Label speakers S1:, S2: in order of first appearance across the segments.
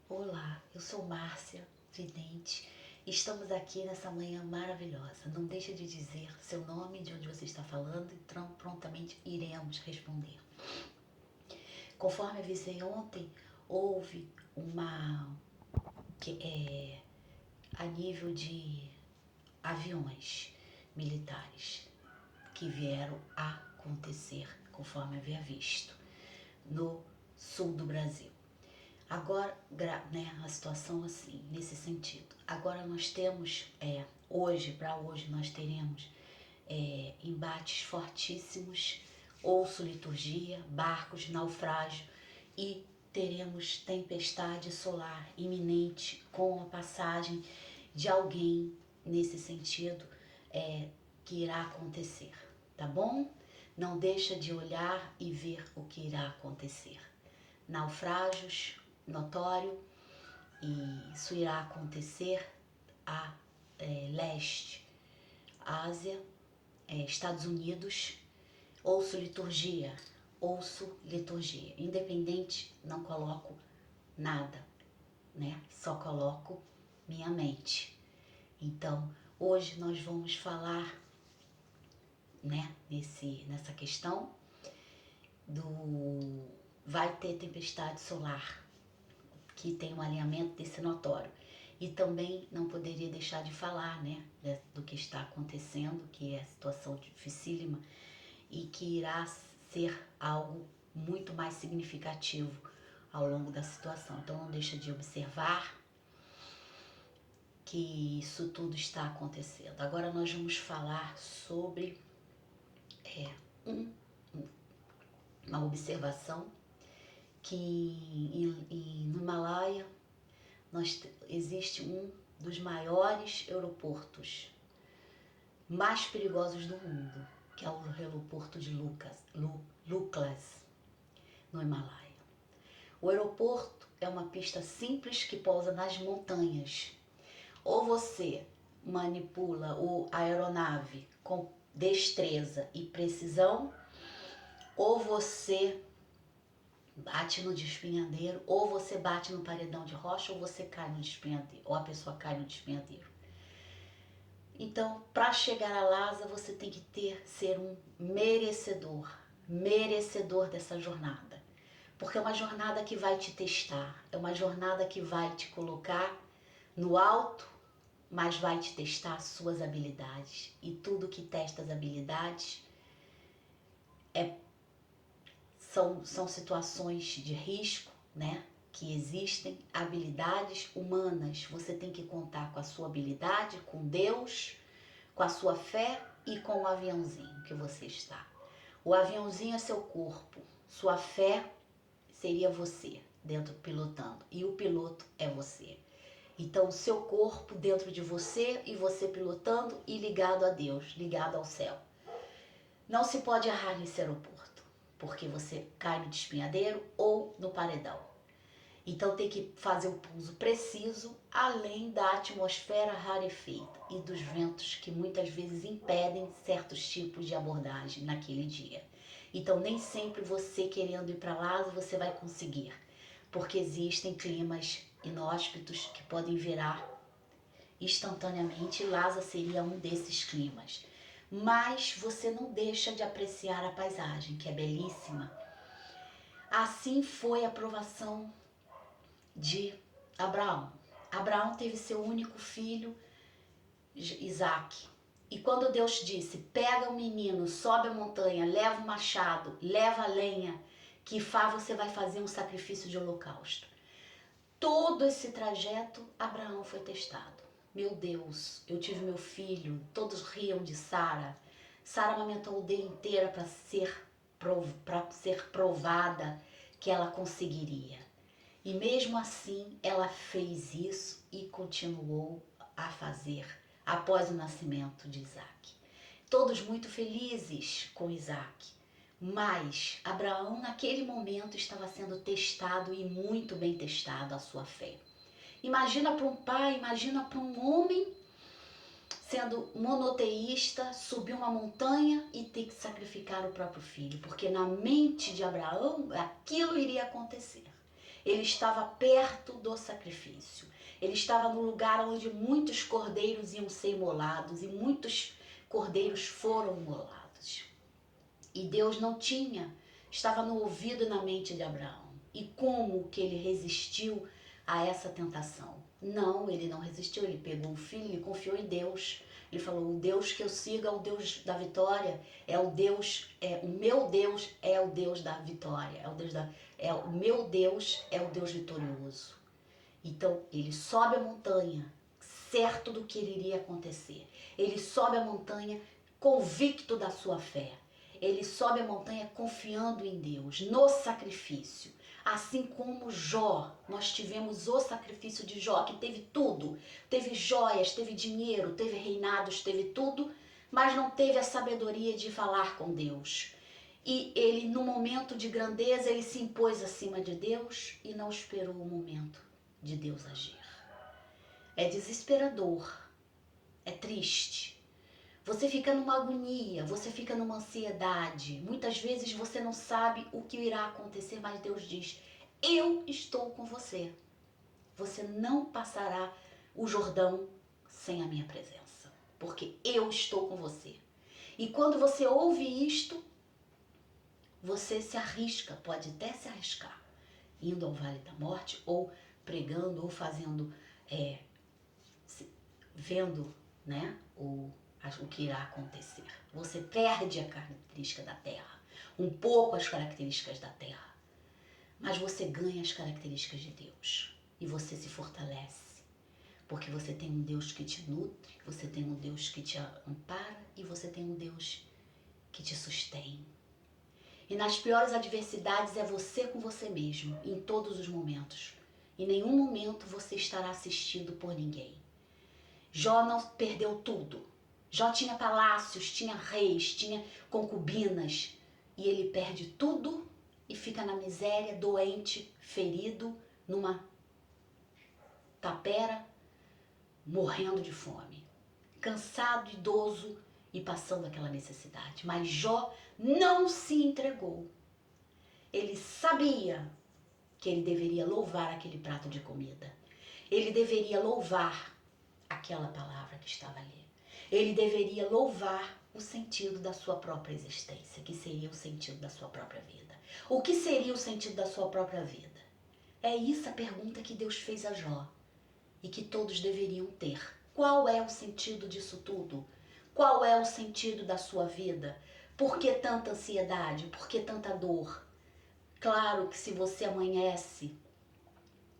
S1: Olá, eu sou Márcia Vidente e estamos aqui nessa manhã maravilhosa. Não deixe de dizer seu nome, de onde você está falando e prontamente iremos responder. Conforme avisei ontem, houve a nível de aviões militares que vieram a acontecer, conforme havia visto, no sul do Brasil. Agora, a situação assim, nesse sentido. Agora nós temos, hoje nós teremos embates fortíssimos, ouço liturgia, barcos, naufrágio e teremos tempestade solar iminente com a passagem de alguém nesse sentido que irá acontecer, tá bom? Não deixa de olhar e ver o que irá acontecer. Naufrágios, notório, e isso irá acontecer a leste, Ásia, Estados Unidos. Ouço liturgia, independente, não coloco nada, né? Só coloco minha mente. Então, hoje nós vamos falar, né, nessa questão vai ter tempestade solar, que tem um alinhamento desse notório. E também não poderia deixar de falar, né, do que está acontecendo, que é a situação dificílima e que irá ser algo muito mais significativo ao longo da situação. Então não deixa de observar que isso tudo está acontecendo. Agora nós vamos falar sobre uma observação que no Himalaia existe um dos maiores aeroportos mais perigosos do mundo, que é o aeroporto de Luklas, no Himalaia. O aeroporto é uma pista simples que pousa nas montanhas. Ou você manipula a aeronave com destreza e precisão, ou você bate no despenhadeiro, ou você bate no paredão de rocha, ou você cai no despenhadeiro, ou a pessoa cai no despenhadeiro. Então, para chegar a Lhasa, você tem que ser um merecedor dessa jornada. Porque é uma jornada que vai te testar, é uma jornada que vai te colocar no alto, mas vai te testar as suas habilidades. E tudo que testa as habilidades são situações de risco, né? Que existem habilidades humanas. Você tem que contar com a sua habilidade, com Deus, com a sua fé e com o aviãozinho que você está. O aviãozinho é seu corpo, sua fé seria você dentro pilotando e o piloto é você. Então o seu corpo dentro de você e você pilotando e ligado a Deus, ligado ao céu. Não se pode errar nesse aeroporto, porque você cai no despenhadeiro ou no paredão. Então tem que fazer o pouso preciso, além da atmosfera rarefeita e dos ventos que muitas vezes impedem certos tipos de abordagem naquele dia. Então nem sempre você querendo ir para lá você vai conseguir, porque existem climas inóspitos que podem virar instantaneamente. Lhasa seria um desses climas. Mas você não deixa de apreciar a paisagem, que é belíssima. Assim foi a provação de Abraão. Abraão teve seu único filho, Isaac. E quando Deus disse, pega o menino, sobe a montanha, leva o machado, leva a lenha, que você vai fazer um sacrifício de holocausto. Todo esse trajeto, Abraão foi testado. Meu Deus, eu tive meu filho, todos riam de Sara. Sara amamentou a aldeia inteira para ser provada que ela conseguiria. E mesmo assim, ela fez isso e continuou a fazer após o nascimento de Isaac. Todos muito felizes com Isaac. Mas Abraão, naquele momento, estava sendo testado e muito bem testado a sua fé. Imagina para um pai, imagina para um homem sendo monoteísta, subir uma montanha e ter que sacrificar o próprio filho. Porque na mente de Abraão, aquilo iria acontecer. Ele estava perto do sacrifício. Ele estava no lugar onde muitos cordeiros iam ser imolados e muitos cordeiros foram imolados. E Deus não tinha, estava no ouvido e na mente de Abraão. E como que ele resistiu a essa tentação? Não, ele não resistiu, ele pegou o filho, ele confiou em Deus. Ele falou, o Deus que eu sigo é o Deus da vitória, o meu Deus é o Deus da vitória, o meu Deus é o Deus vitorioso. Então ele sobe a montanha, certo do que iria acontecer. Ele sobe a montanha convicto da sua fé. Ele sobe a montanha confiando em Deus, no sacrifício. Assim como Jó, nós tivemos o sacrifício de Jó, que teve tudo. Teve joias, teve dinheiro, teve reinados, teve tudo, mas não teve a sabedoria de falar com Deus. E ele, no momento de grandeza, ele se impôs acima de Deus e não esperou o momento de Deus agir. É desesperador, é triste. Você fica numa agonia, você fica numa ansiedade. Muitas vezes você não sabe o que irá acontecer, mas Deus diz, eu estou com você. Você não passará o Jordão sem a minha presença, porque eu estou com você. E quando você ouve isto, você se arrisca, pode até se arriscar, indo ao vale da morte, ou pregando, ou fazendo, vendo, né, o que irá acontecer. Você perde a característica da terra, um pouco as características da terra, mas você ganha as características de Deus e você se fortalece, porque você tem um Deus que te nutre, você tem um Deus que te ampara e você tem um Deus que te sustém. E nas piores adversidades é você com você mesmo, em todos os momentos. Em nenhum momento você estará assistido por ninguém. Jó não perdeu tudo. Jó tinha palácios, tinha reis, tinha concubinas. E ele perde tudo e fica na miséria, doente, ferido, numa tapera, morrendo de fome. Cansado, idoso e passando aquela necessidade. Mas Jó não se entregou. Ele sabia que ele deveria louvar aquele prato de comida. Ele deveria louvar aquela palavra que estava ali. Ele deveria louvar o sentido da sua própria existência, que seria o sentido da sua própria vida. O que seria o sentido da sua própria vida? É isso a pergunta que Deus fez a Jó e que todos deveriam ter. Qual é o sentido disso tudo? Qual é o sentido da sua vida? Por que tanta ansiedade? Por que tanta dor? Claro que se você amanhece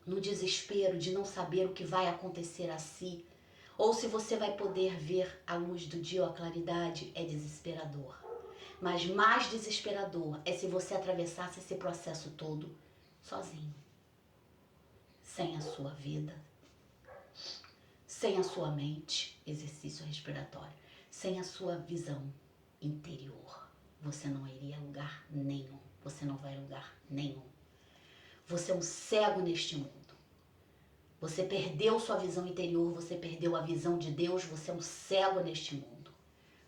S1: no desespero de não saber o que vai acontecer a si, ou se você vai poder ver a luz do dia ou a claridade, é desesperador. Mas mais desesperador é se você atravessasse esse processo todo sozinho, sem a sua vida, sem a sua mente, exercício respiratório, sem a sua visão interior. Você não iria a lugar nenhum, você não vai a lugar nenhum. Você é um cego neste mundo. Você perdeu sua visão interior, você perdeu a visão de Deus, você é um cego neste mundo.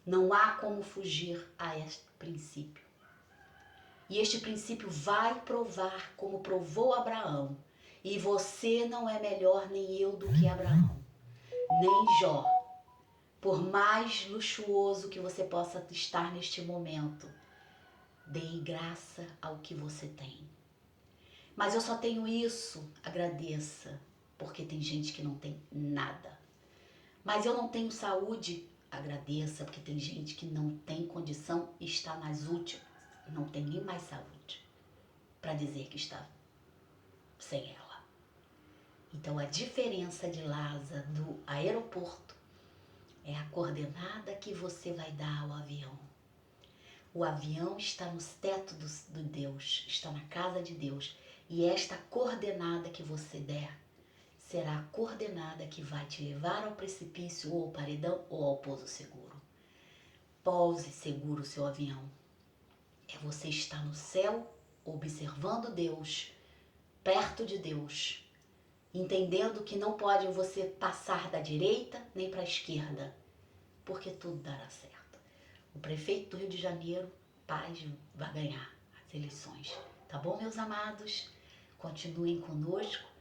S1: Não há como fugir a este princípio. E este princípio vai provar como provou Abraão. E você não é melhor nem eu do que Abraão, nem Jó. Por mais luxuoso que você possa estar neste momento, dê graça ao que você tem. Mas eu só tenho isso, agradeça. Porque tem gente que não tem nada. Mas eu não tenho saúde, agradeça, porque tem gente que não tem condição e está nas últimas, não tem nem mais saúde para dizer que está sem ela. Então a diferença de Lázaro do aeroporto é a coordenada que você vai dar ao avião. O avião está nos tetos do Deus, está na casa de Deus, e esta coordenada que você der será a coordenada que vai te levar ao precipício ou ao paredão ou ao pouso seguro. Pouse seguro o seu avião. É você estar no céu, observando Deus, perto de Deus, entendendo que não pode você passar da direita nem para a esquerda, porque tudo dará certo. O prefeito do Rio de Janeiro, Paz, vai ganhar as eleições. Tá bom, meus amados? Continuem conosco